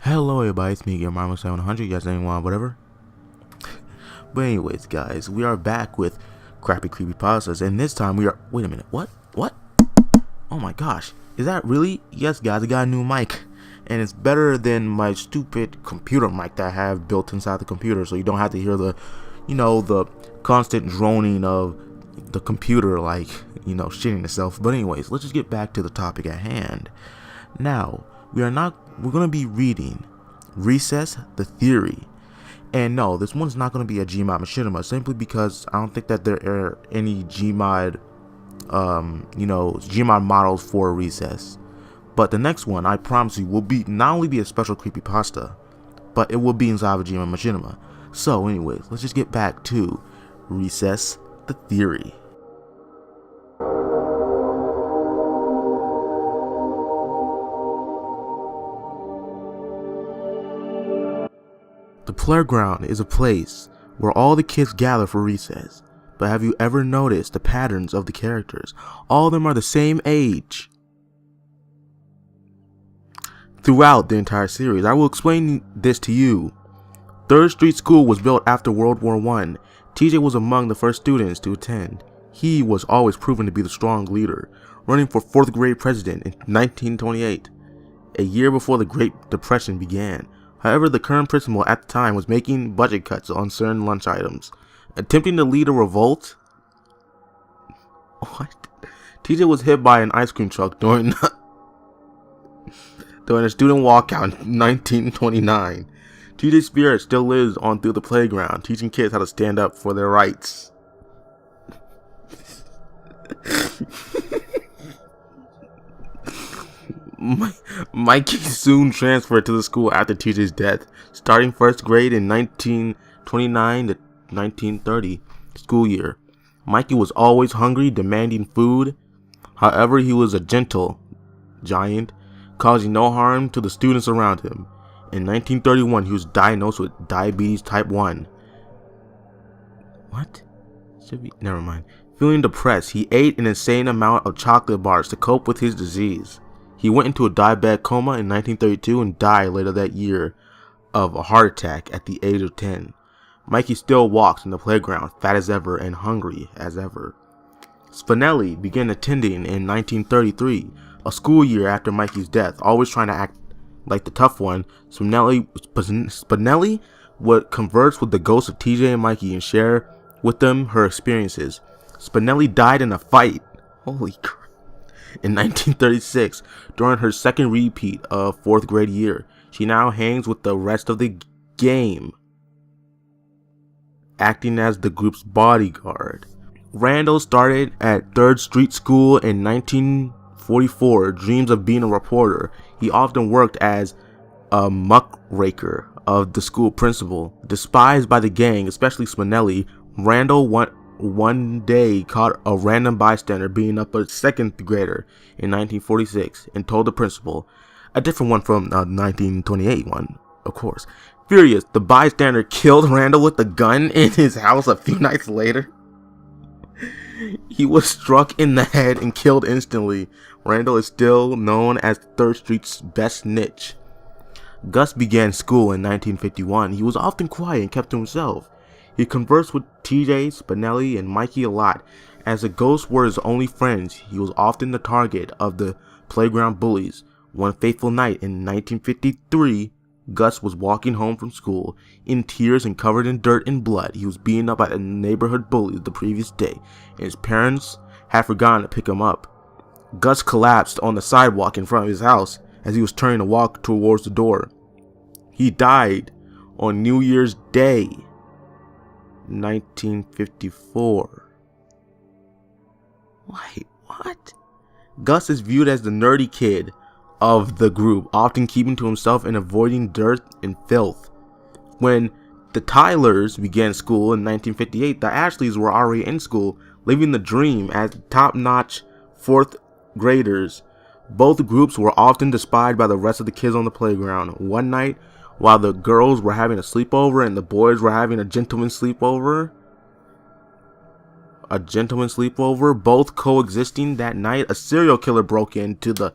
Hello everybody, it's me again, Marmo700, you guys anyone, whatever. But anyways guys, we are back with Crappy Creepypastas, and this time we are, wait a minute, what? Oh my gosh, is that really? Yes guys, I got a new mic, and it's better than my stupid computer mic that I have built inside the computer, so you don't have to hear the, the constant droning of the computer, like, shitting itself. But anyways, let's just get back to the topic at hand. Now, we're going to be reading Recess, the Theory. And no, this one's not going to be a Gmod machinima, simply because I don't think that there are any Gmod, Gmod models for Recess. But the next one, I promise you, will be not only be a special creepypasta, but it will be inside of a Gmod machinima. So anyways, let's just get back to Recess, the Theory. The playground is a place where all the kids gather for recess, but have you ever noticed the patterns of the characters? All of them are the same age throughout the entire series. I will explain this to you. 3rd Street School was built after World War I. TJ was among the first students to attend. He was always proven to be the strong leader, running for 4th grade president in 1928, a year before the Great Depression began. However, the current principal at the time was making budget cuts on certain lunch items, attempting to lead a revolt. What? TJ was hit by an ice cream truck during a student walkout in 1929. TJ's spirit still lives on through the playground, teaching kids how to stand up for their rights. Mikey soon transferred to the school after TJ's death, starting 1st grade in 1929 to 1930 school year. Mikey was always hungry, demanding food. However, he was a gentle giant, causing no harm to the students around him. In 1931, he was diagnosed with diabetes type 1. What? Never mind. Feeling depressed, he ate an insane amount of chocolate bars to cope with his disease. He went into a diabetic coma in 1932 and died later that year of a heart attack at the age of 10. Mikey still walks in the playground, fat as ever and hungry as ever. Spinelli began attending in 1933, a school year after Mikey's death. Always trying to act like the tough one, Spinelli would converse with the ghosts of TJ and Mikey and share with them her experiences. Spinelli died in a fight. Holy crap. In 1936, during her second repeat of 4th grade year, she now hangs with the rest of the game, acting as the group's bodyguard. Randall started at 3rd Street School in 1944, dreams of being a reporter. He often worked as a muckraker of the school principal. Despised by the gang, especially Spinelli, Randall one day caught a random bystander beating up a 2nd grader in 1946 and told the principal, a different one from 1928 one, of course. Furious, the bystander killed Randall with a gun in his house a few nights later. He was struck in the head and killed instantly. Randall is still known as 3rd Street's best snitch. Gus began school in 1951. He was often quiet and kept to himself. He conversed with TJ, Spinelli, and Mikey a lot. As the ghosts were his only friends, he was often the target of the playground bullies. One fateful night in 1953, Gus was walking home from school, in tears and covered in dirt and blood. He was beaten up by the neighborhood bullies the previous day, and his parents had forgotten to pick him up. Gus collapsed on the sidewalk in front of his house as he was turning to walk towards the door. He died on New Year's Day, 1954. Wait, what? Gus is viewed as the nerdy kid of the group, often keeping to himself and avoiding dirt and filth. When the Tylers began school in 1958, the Ashleys were already in school, living the dream as top-notch 4th graders. Both groups were often despised by the rest of the kids on the playground. One night, while the girls were having a sleepover and the boys were having a gentleman's sleepover, both coexisting that night, a serial killer broke into the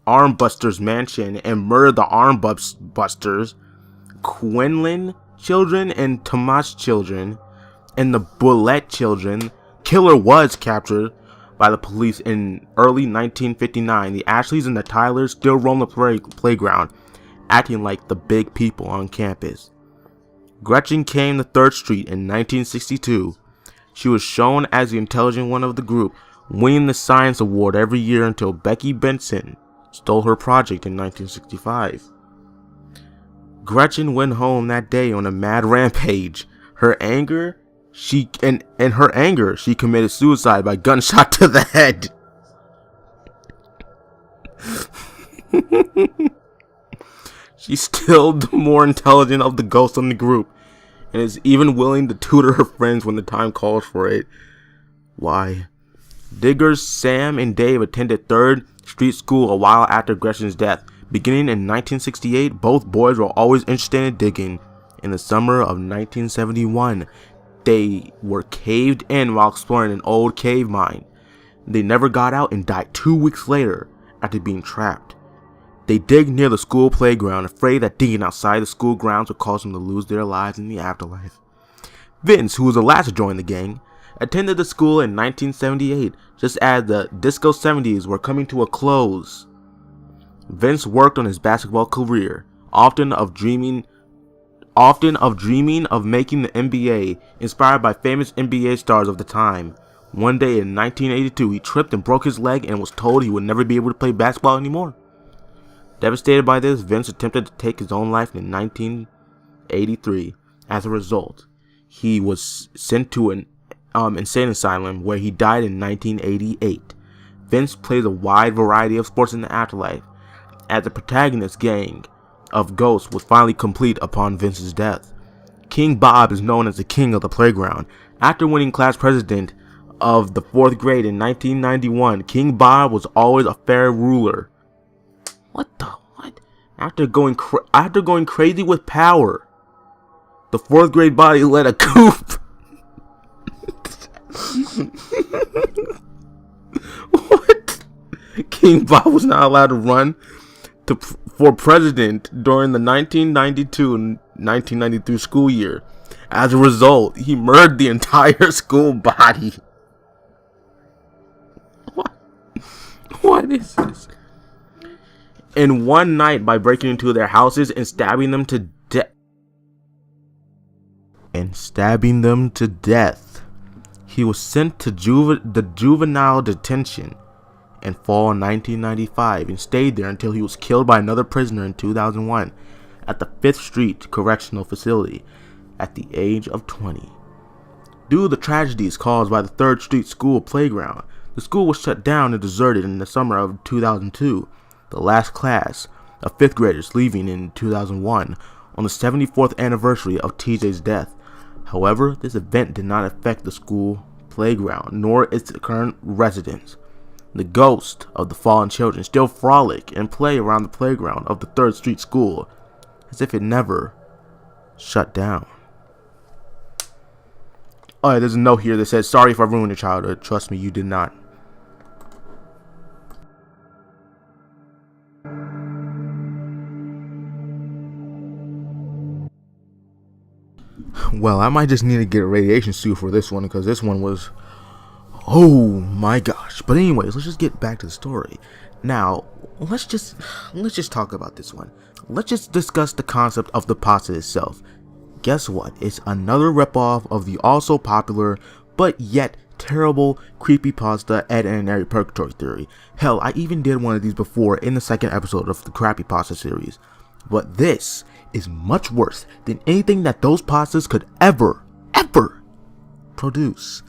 Armbusters mansion and murdered the Armbusters, Quinlan children and Tomas children, and the Bullet children. Killer was captured by the police in early 1959. The Ashleys and the Tylers still roam the playground, acting like the big people on campus. Gretchen came to 3rd Street in 1962. She was shown as the intelligent one of the group, winning the science award every year until Becky Benson stole her project in 1965. Gretchen went home that day on a mad rampage. Her anger, she committed suicide by gunshot to the head. She's still the more intelligent of the ghosts in the group, and is even willing to tutor her friends when the time calls for it. Why? Diggers Sam and Dave attended 3rd Street School a while after Gretchen's death. Beginning in 1968, both boys were always interested in digging. In the summer of 1971, they were caved in while exploring an old cave mine. They never got out and died 2 weeks later after being trapped. They digged near the school playground, afraid that digging outside the school grounds would cause them to lose their lives in the afterlife. Vince, who was the last to join the gang, attended the school in 1978, just as the Disco 70s were coming to a close. Vince worked on his basketball career, often of dreaming of making the NBA, inspired by famous NBA stars of the time. One day in 1982, he tripped and broke his leg and was told he would never be able to play basketball anymore. Devastated by this, Vince attempted to take his own life in 1983. As a result, he was sent to an insane asylum where he died in 1988. Vince plays a wide variety of sports in the afterlife, as the protagonist gang of ghosts was finally complete upon Vince's death. King Bob is known as the king of the playground. After winning class president of the 4th grade in 1991, King Bob was always a fair ruler. What? After going crazy with power, the 4th grade body led a coup. What? King Bob was not allowed to run for president during the 1992-1993 school year. As a result, he murdered the entire school body. What is this? In one night by breaking into their houses and stabbing them to death. He was sent to juvenile detention in fall 1995 and stayed there until he was killed by another prisoner in 2001 at the 5th Street Correctional Facility at the age of 20. Due to the tragedies caused by the 3rd Street School playground, the school was shut down and deserted in the summer of 2002. The last class of 5th graders leaving in 2001 on the 74th anniversary of TJ's death. However, this event did not affect the school playground nor its current residents. The ghosts of the fallen children still frolic and play around the playground of the 3rd Street School as if it never shut down. Oh, there's a note here that says, "Sorry if I ruined your childhood. Trust me, you did not." Well, I might just need to get a radiation suit for this one, because this one was, oh my gosh. But anyways, let's just get back to the story. Now, let's just talk about this one. Let's just discuss the concept of the pasta itself. Guess what? It's another ripoff of the also popular, but yet terrible Creepypasta Ed and Harry Purgatory theory. Hell, I even did one of these before in the 2nd episode of the Crappypasta series. But this is much worse than anything that those pastas could ever produce.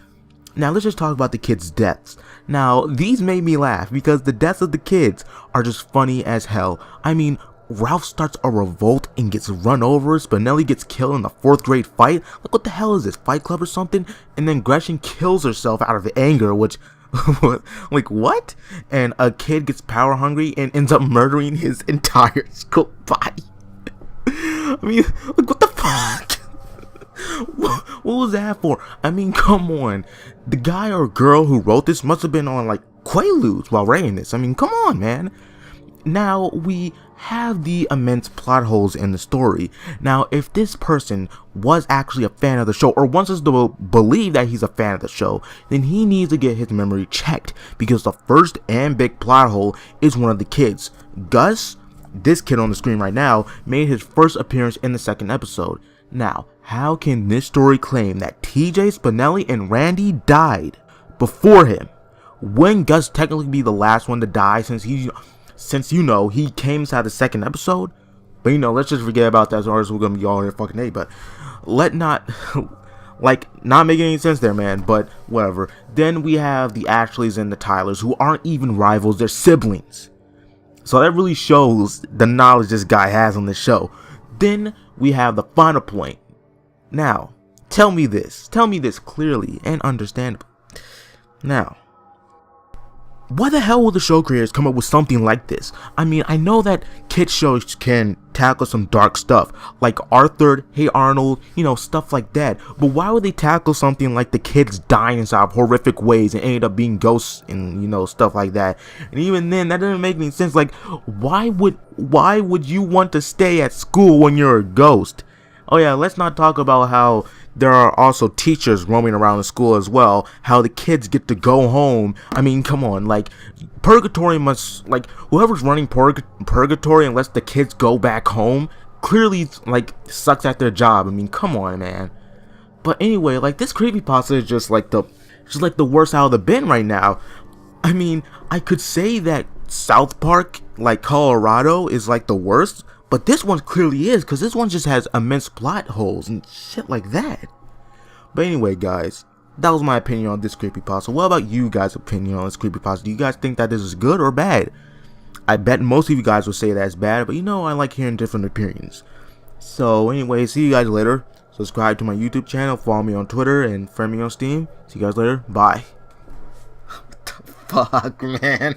Now let's just talk about the kids' deaths. Now these made me laugh because the deaths of the kids are just funny as hell. I mean, Ralph starts a revolt and gets run over. Spinelli gets killed in the 4th grade fight. Like, what the hell is this, Fight Club or something? And then Gretchen kills herself out of anger, which like, what? And a kid gets power hungry and ends up murdering his entire school body. I mean, like, what the fuck? What was that for? I mean, come on. The guy or girl who wrote this must have been on like Quaaludes while writing this. I mean, come on, man. now we have the immense plot holes in the story. Now, if this person was actually a fan of the show, or wants us to believe that he's a fan of the show, then he needs to get his memory checked, because the first and big plot hole is one of the kids. Gus, this kid on the screen right now, made his first appearance in the second episode. Now, how can this story claim that TJ, Spinelli, and Randy died before him? Wouldn't Gus technically be the last one to die, since he came inside the second episode? But let's just forget about that, or else we're gonna be all here fucking A. But not making any sense there, man. But whatever. Then we have the Ashleys and the Tylers, who aren't even rivals, they're siblings. So that really shows the knowledge this guy has on the show. Then we have the final point. Now, tell me this clearly and understandably. Now, why the hell will the show creators come up with something like this? I mean, I know that kids shows can tackle some dark stuff, like Arthur, Hey Arnold, stuff like that. But why would they tackle something like the kids dying in some horrific ways and ended up being ghosts and, stuff like that? And even then, that doesn't make any sense. Like, why would you want to stay at school when you're a ghost? Oh yeah, let's not talk about how there are also teachers roaming around the school as well, how the kids get to go home. I mean, come on, purgatory must, whoever's running purgatory and lets the kids go back home, clearly, sucks at their job. I mean, come on, man. But anyway, this creepypasta is just the worst out of the bin right now. I mean, I could say that South Park, Colorado, is the worst, but this one clearly is, because this one just has immense plot holes and shit like that. But anyway, guys, that was my opinion on this creepypasta. What about you guys' opinion on this creepypasta? Do you guys think that this is good or bad? I bet most of you guys will say that it's bad, but I like hearing different opinions. So anyway, see you guys later. Subscribe to my YouTube channel, follow me on Twitter, and friend me on Steam. See you guys later. Bye. What the fuck, man?